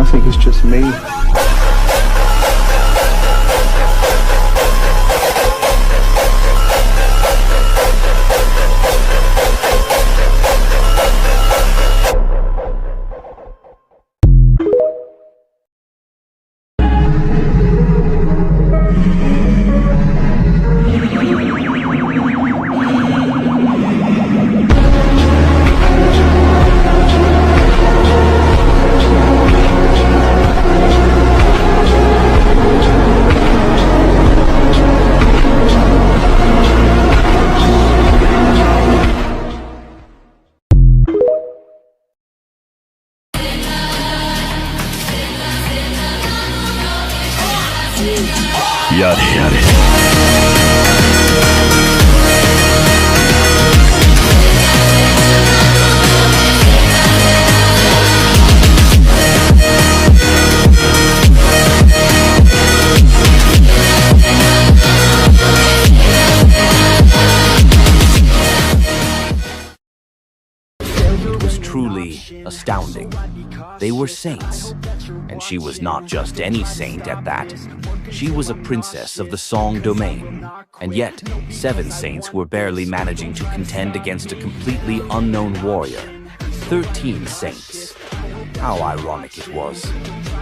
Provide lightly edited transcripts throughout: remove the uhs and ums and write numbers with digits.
I think it's just me. It was truly astounding. They were saints, and she was not just any saint at that. She was a princess of the Song domain, and yet 7 saints were barely managing to contend against a completely unknown warrior. 13 saints. How ironic it was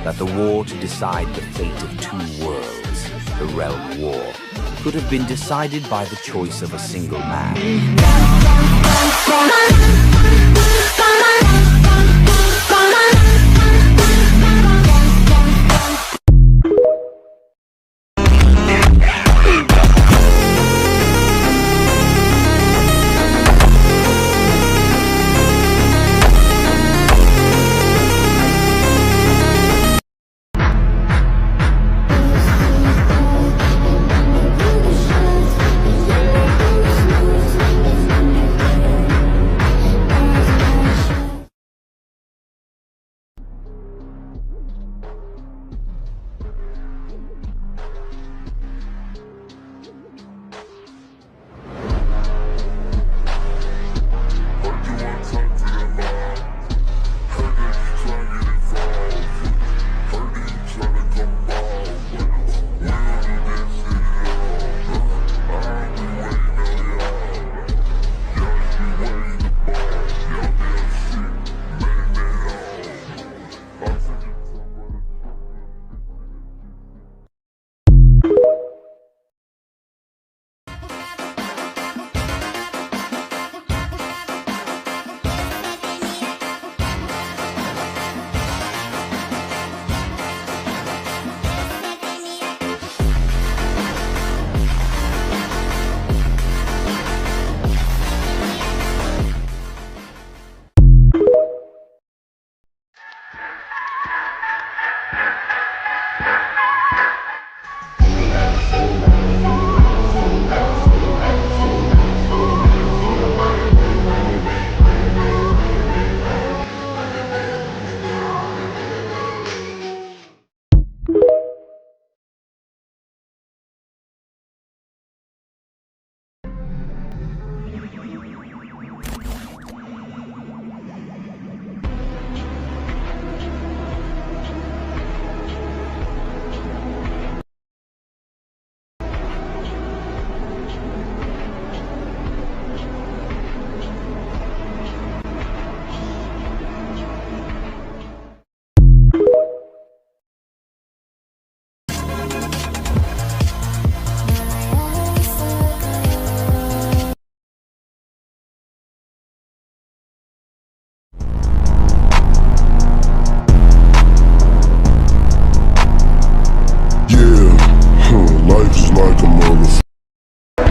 that the war to decide the fate of 2 worlds, the Realm War, could have been decided by the choice of a single man.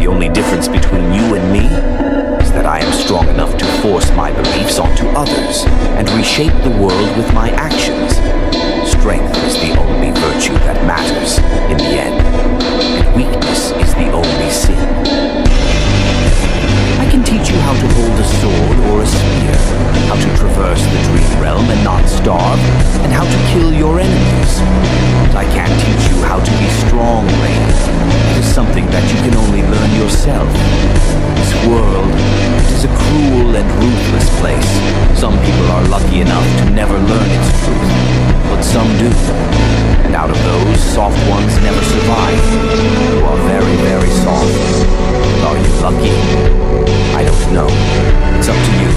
The only difference between you and me is that I am strong enough to force my beliefs onto others and reshape the world with my actions. Strength is the only virtue that matters in the end, and weakness is the only sin. I can teach you how to hold a sword or a spear, how to traverse the dream realm and not starve, and how to kill your enemies. But I can't teach you how to be strong, Rain. It is something that you can only learn yourself. This world is is a cruel and ruthless place. Some people are lucky enough to never learn its truth, but some do. And out of those, soft ones never survive. You are very, very soft. Are you lucky? I don't know. It's up to you.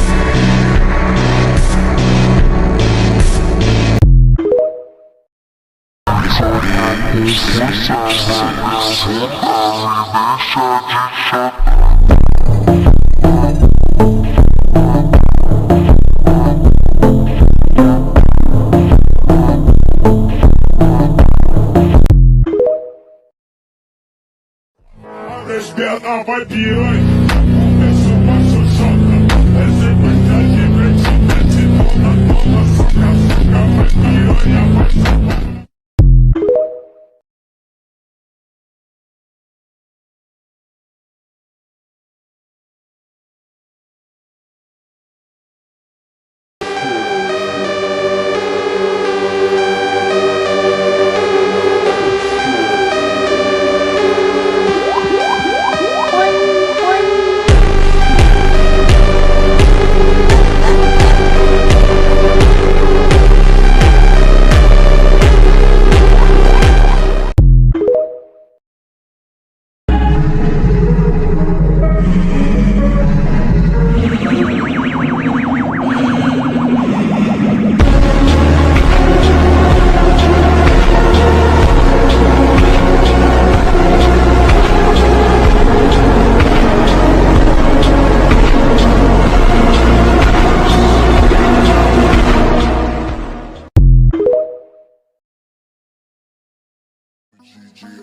Ребята, попирай, это ваша шока, это подожди, сука, попирай, я ваша.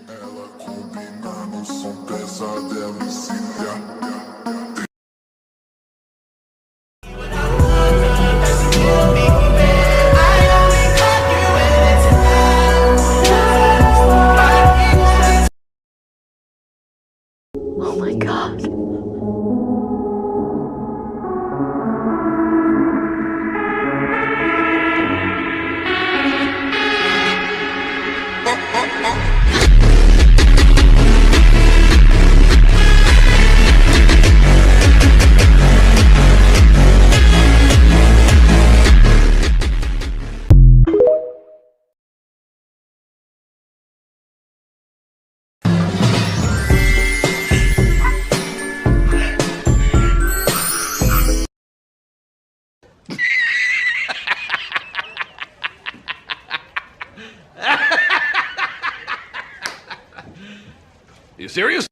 Ela combinando o som pesadelo e se Oh my God. You serious?